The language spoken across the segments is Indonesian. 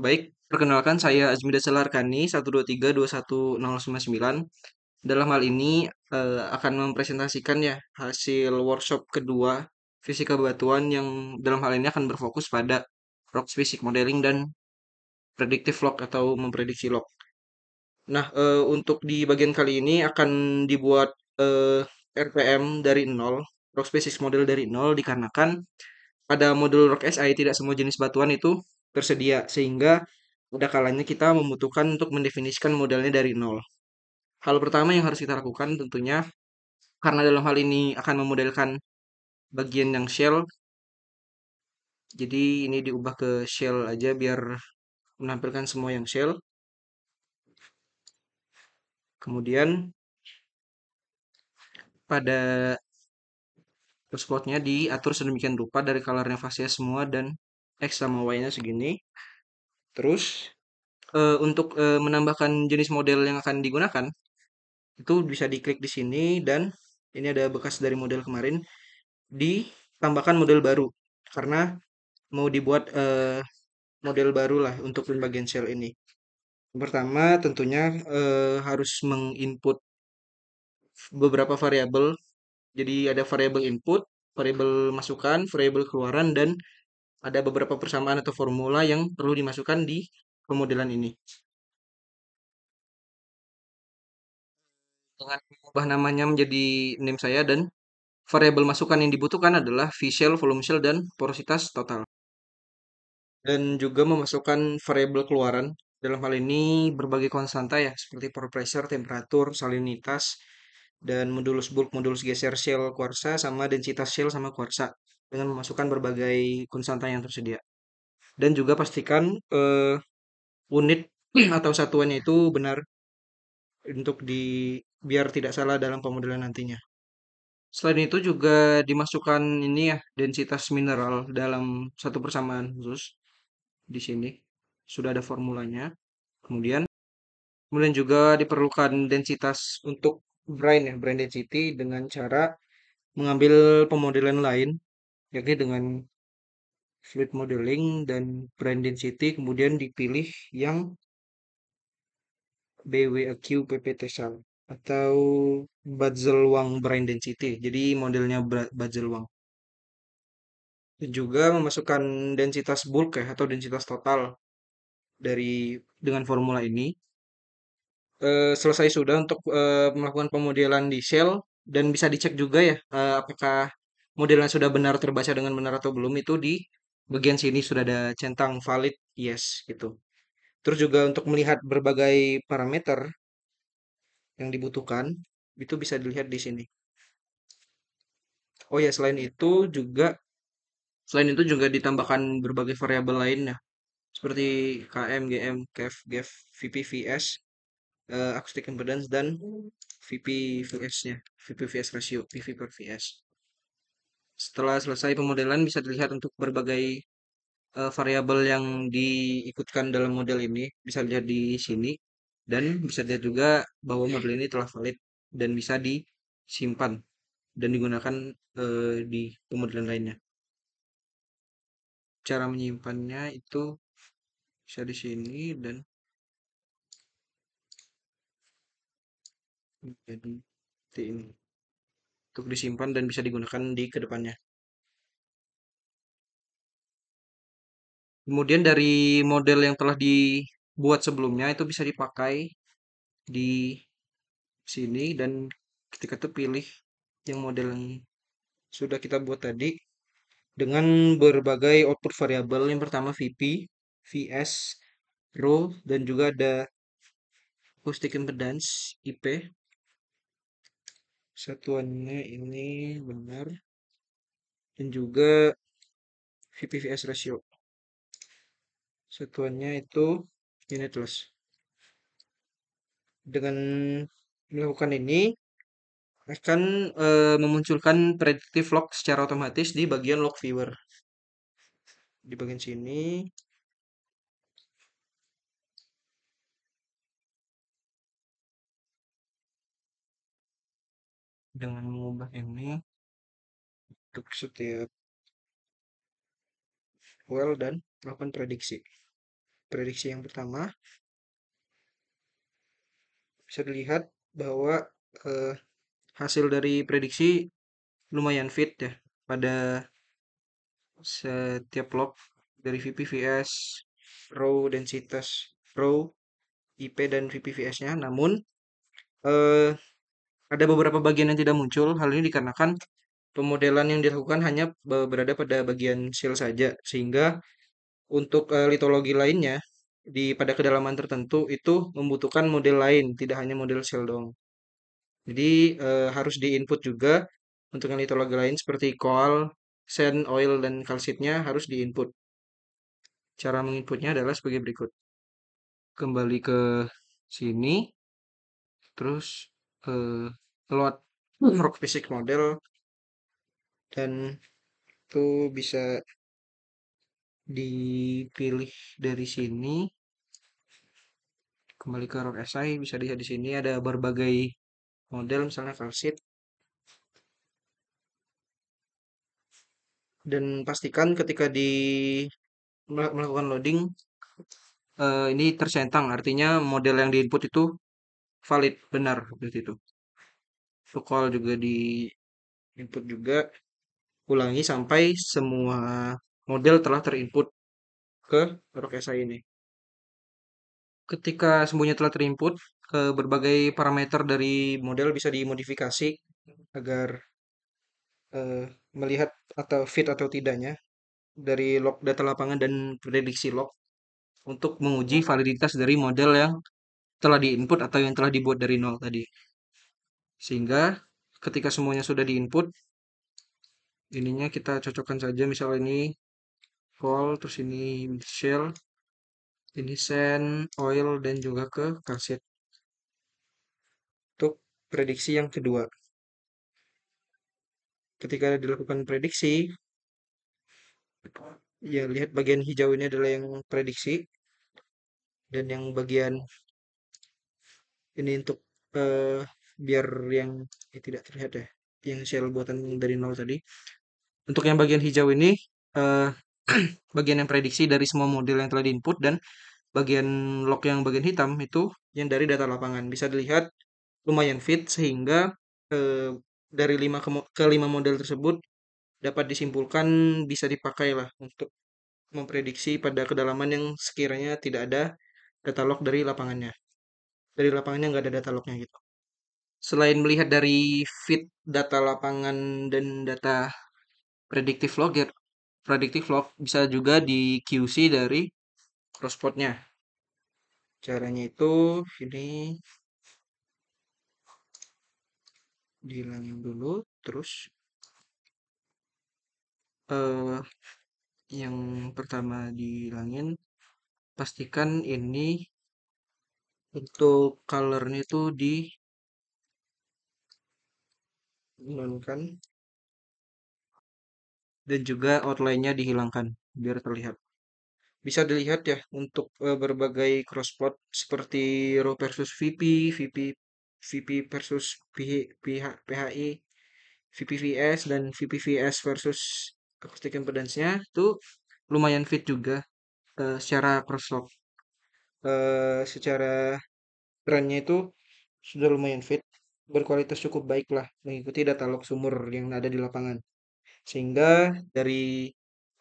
Baik, perkenalkan saya Azmida Selarkani 123 21099. Dalam hal ini akan mempresentasikan ya hasil workshop kedua fisika batuan yang dalam hal ini akan berfokus pada rock physics modeling dan predictive log atau memprediksi log. Nah, untuk di bagian kali ini akan dibuat RPM dari nol, rock physics model dari nol dikarenakan pada modul Rock SI tidak semua jenis batuan itu tersedia sehingga ada kalanya kita membutuhkan untuk mendefinisikan modelnya dari nol. Hal pertama yang harus kita lakukan tentunya karena dalam hal ini akan memodelkan bagian yang shell, jadi ini diubah ke shell aja biar menampilkan semua yang shell. Kemudian pada spotnya diatur sedemikian rupa dari colornya fascia semua dan X sama Y-nya segini. Terus untuk menambahkan jenis model yang akan digunakan itu bisa diklik di sini dan ini ada bekas dari model kemarin ditambahkan model baru karena mau dibuat model baru lah untuk bagian shell ini. Yang pertama tentunya harus menginput beberapa variabel. Jadi ada variabel input, variabel masukan, variabel keluaran dan ada beberapa persamaan atau formula yang perlu dimasukkan di pemodelan ini. Dengan mengubah namanya menjadi name saya dan variabel masukan yang dibutuhkan adalah V shell, volume shell, dan porositas total. Dan juga memasukkan variabel keluaran. Dalam hal ini berbagai konstanta ya, seperti pore pressure, temperatur, salinitas, dan modulus bulk, modulus geser shell kuarsa, sama densitas shell sama kuarsa. Dengan memasukkan berbagai konstanta yang tersedia. Dan juga pastikan unit atau satuannya itu benar untuk biar tidak salah dalam pemodelan nantinya. Selain itu juga dimasukkan ini ya, densitas mineral dalam satu persamaan khusus di sini. Sudah ada formulanya. Kemudian kemudian juga diperlukan densitas untuk brine ya, brine density dengan cara mengambil pemodelan lain yakni dengan fluid modeling dan brine density kemudian dipilih yang BWAQ PPT-SAL atau Bazelwang brine density. Jadi modelnya Bazelwang. Dan juga memasukkan densitas bulk ya atau densitas total dari dengan formula ini. Selesai sudah untuk melakukan pemodelan di shell dan bisa dicek juga ya apakah modelnya sudah benar terbaca dengan benar atau belum itu di bagian sini sudah ada centang valid yes gitu. Terus juga untuk melihat berbagai parameter yang dibutuhkan itu bisa dilihat di sini. Oh ya, selain itu juga ditambahkan berbagai variabel lainnya seperti KM, GM, KF, GF, VP, VS, acoustic impedance dan VP VS-nya, VP VS ratio, PV per VS. Setelah selesai pemodelan bisa dilihat untuk berbagai variabel yang diikutkan dalam model ini bisa dilihat di sini dan bisa dilihat juga bahwa model ini telah valid dan bisa disimpan dan digunakan di pemodelan lainnya. Cara menyimpannya itu bisa di sini dan jadi seperti ini untuk disimpan dan bisa digunakan di kedepannya. Kemudian dari model yang telah dibuat sebelumnya itu bisa dipakai di sini dan ketika itu pilih yang model yang sudah kita buat tadi dengan berbagai output variabel. Yang pertama VP, VS, Rho, dan juga ada acoustic impedance IP. Satuannya ini benar dan juga VP-VS ratio. Satuannya itu unit loss. Dengan melakukan ini akan memunculkan predictive log secara otomatis di bagian log viewer. Di bagian sini dengan mengubah ini untuk setiap well dan melakukan prediksi. prediksi yang pertama, bisa dilihat bahwa eh, hasil dari prediksi lumayan fit ya pada setiap log dari VP, VS, row, densitas row, IP, dan VP, VS-nya. Namun, eh, ada beberapa bagian yang tidak muncul. Hal ini dikarenakan pemodelan yang dilakukan hanya berada pada bagian shell saja, sehingga untuk litologi lainnya pada kedalaman tertentu itu membutuhkan model lain, tidak hanya model shell dong. Jadi harus di-input juga untuk yang litologi lain seperti coal, sand, oil, dan calcitnya harus di-input. Cara menginputnya adalah sebagai berikut. Kembali ke sini, terus load rock physics model, dan itu bisa dipilih dari sini. Kembali ke rock SI, bisa dilihat di sini ada berbagai model, misalnya calcit. Dan pastikan ketika melakukan loading, ini tercentang, artinya model yang diinput itu valid, benar seperti itu. Call juga di input juga, ulangi sampai semua model telah terinput ke Rock SI ini. Ketika semuanya telah terinput, berbagai parameter dari model bisa dimodifikasi agar eh, melihat atau fit atau tidaknya dari log data lapangan dan prediksi log untuk menguji validitas dari model yang telah diinput atau yang telah dibuat dari nol tadi. Sehingga ketika semuanya sudah diinput, ininya kita cocokkan saja, misal ini coal, terus ini shell, ini sand, oil, dan juga ke calcite. Untuk prediksi yang kedua, ketika dilakukan prediksi, ya lihat bagian hijau ini adalah yang prediksi, dan yang bagian ini untuk biar yang tidak terlihat ya, yang shell buatan dari nol tadi. Untuk yang bagian hijau ini, eh, bagian yang prediksi dari semua model yang telah diinput, dan bagian log yang bagian hitam itu yang dari data lapangan. Bisa dilihat lumayan fit, sehingga eh, dari 5 model tersebut dapat disimpulkan bisa dipakai lah untuk memprediksi pada kedalaman yang sekiranya tidak ada data log dari lapangannya. Dari lapangannya nggak ada data lognya gitu. Selain melihat dari fit data lapangan dan data predictive log, ya, predictive log bisa juga di QC dari crosspot-nya. Caranya itu ini dihilangin dulu, terus eh, yang pertama dihilangin, pastikan ini untuk colornya itu dinonkan, dan juga outline-nya dihilangkan biar terlihat. Bisa dilihat ya untuk berbagai crosspot seperti row versus VP, VP versus PHI, VPVS, dan VPVS versus acoustic impedance-nya itu lumayan fit juga secara crosslog. Secara trendnya itu sudah lumayan fit, berkualitas cukup baik lah, mengikuti data log sumber yang ada di lapangan. Sehingga dari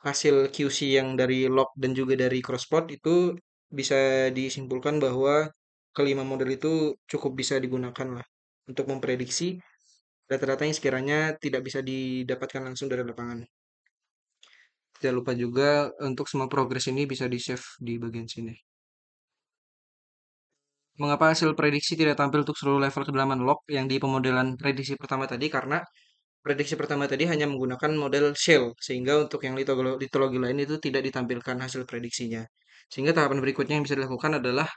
hasil QC yang dari log dan juga dari crosspot itu bisa disimpulkan bahwa kelima model itu cukup bisa digunakan lah untuk memprediksi data-data yang sekiranya tidak bisa didapatkan langsung dari lapangan. Jangan lupa juga untuk semua progres ini bisa di-save di bagian sini. Mengapa hasil prediksi tidak tampil untuk seluruh level kedalaman log yang di pemodelan prediksi pertama tadi? Karena prediksi pertama tadi hanya menggunakan model shell, sehingga untuk yang litologi lain itu tidak ditampilkan hasil prediksinya. Sehingga tahapan berikutnya yang bisa dilakukan adalah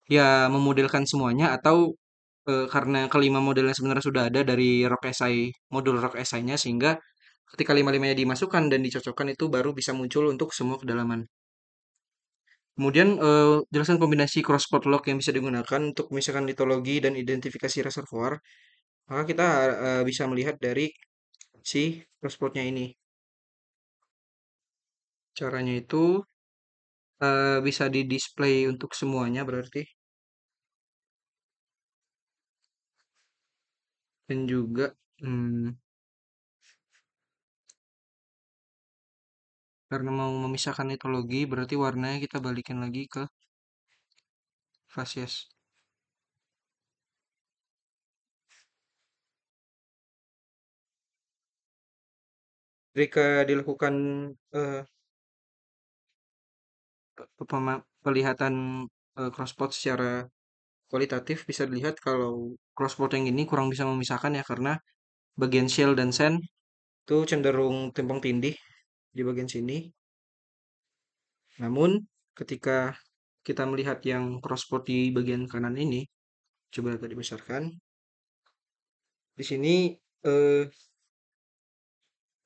ya memodelkan semuanya, atau karena kelima modelnya sebenarnya sudah ada dari rock SI, modul rock SI-nya, sehingga ketika lima-limanya dimasukkan dan dicocokkan itu baru bisa muncul untuk semua kedalaman. Kemudian jelaskan kombinasi crosspot log yang bisa digunakan untuk memisahkan litologi dan identifikasi reservoir. Maka kita bisa melihat dari si crosspotnya ini. Caranya itu bisa di-display untuk semuanya berarti. Dan juga, mmm, karena mau memisahkan litologi berarti warnanya kita balikin lagi ke fasies. Ketika dilakukan, eee, pelihatan, crosspot secara kualitatif bisa dilihat kalau crosspot yang ini kurang bisa memisahkan ya karena bagian shell dan sand itu cenderung tumpang tindih di bagian sini. Namun ketika kita melihat yang crosspot di bagian kanan ini, coba agak dibesarkan. Di sini eh,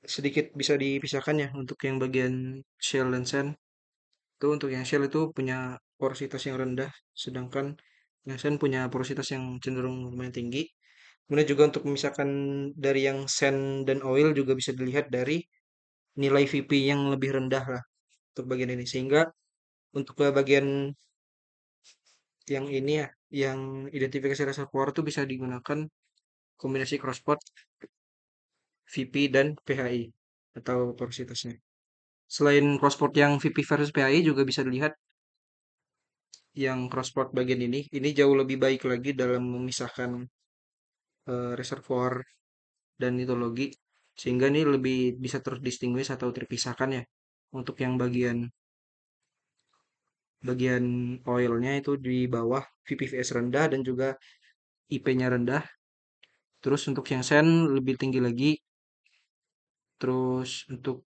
sedikit bisa dipisahkan ya untuk yang bagian shell dan sand. Itu untuk yang shell itu punya porositas yang rendah, sedangkan yang sand punya porositas yang cenderung lumayan tinggi. Kemudian juga untuk memisahkan dari yang sand dan oil juga bisa dilihat dari nilai VP yang lebih rendah lah untuk bagian ini. Sehingga untuk ke bagian yang ini ya, yang identifikasi reservoir itu bisa digunakan kombinasi crosspot, VP dan PHI atau porositasnya. Selain crosspot yang VP versus PHI juga bisa dilihat yang crosspot bagian ini jauh lebih baik lagi dalam memisahkan reservoir dan nitologi sehingga ini lebih bisa terdistinguish atau terpisahkan ya untuk yang bagian bagian oilnya itu di bawah VPVS rendah dan juga IP-nya rendah. Terus untuk yang sand lebih tinggi lagi. Terus untuk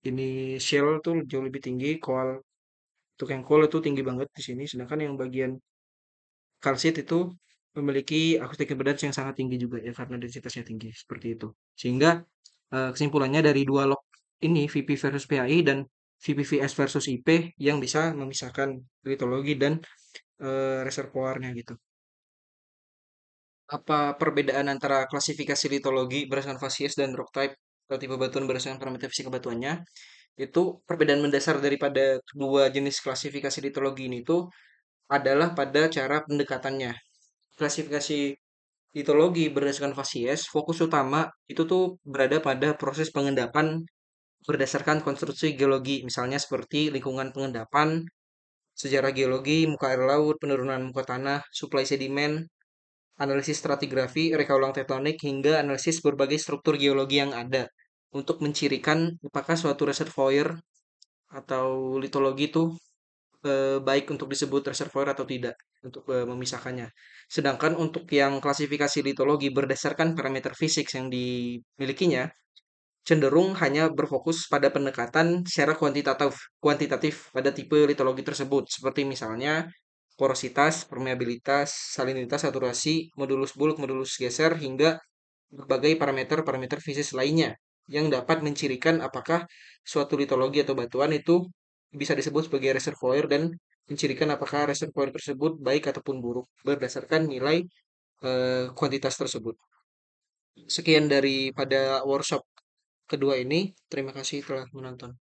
ini shell tuh jauh lebih tinggi. Coal untuk yang coal itu tinggi banget di sini. Sedangkan yang bagian kalsit itu memiliki acoustic impedance yang sangat tinggi juga ya karena densitasnya tinggi seperti itu. Sehingga kesimpulannya dari dua log ini VP versus PAI dan VPVS versus IP yang bisa memisahkan litologi dan reservoirnya gitu. Apa perbedaan antara klasifikasi litologi berdasarkan fasies dan rock type atau tipe batuan berdasarkan parameter fisika batuannya? Itu perbedaan mendasar daripada kedua jenis klasifikasi litologi ini itu adalah pada cara pendekatannya. Klasifikasi litologi berdasarkan fasies, fokus utama itu tuh berada pada proses pengendapan berdasarkan konstruksi geologi, misalnya seperti lingkungan pengendapan, sejarah geologi, muka air laut, penurunan muka tanah, suplai sedimen, analisis stratigrafi, reka ulang tektonik, hingga analisis berbagai struktur geologi yang ada untuk mencirikan apakah suatu reservoir atau litologi itu baik untuk disebut reservoir atau tidak untuk memisahkannya. Sedangkan untuk yang klasifikasi litologi berdasarkan parameter fisik yang dimilikinya cenderung hanya berfokus pada pendekatan secara kuantitatif pada tipe litologi tersebut, seperti misalnya porositas, permeabilitas, salinitas, saturasi, modulus bulk, modulus geser, hingga berbagai parameter-parameter fisik lainnya yang dapat mencirikan apakah suatu litologi atau batuan itu bisa disebut sebagai reservoir dan mencirikan apakah reservoir tersebut baik ataupun buruk berdasarkan nilai kuantitas tersebut. Sekian daripada workshop kedua ini. Terima kasih telah menonton.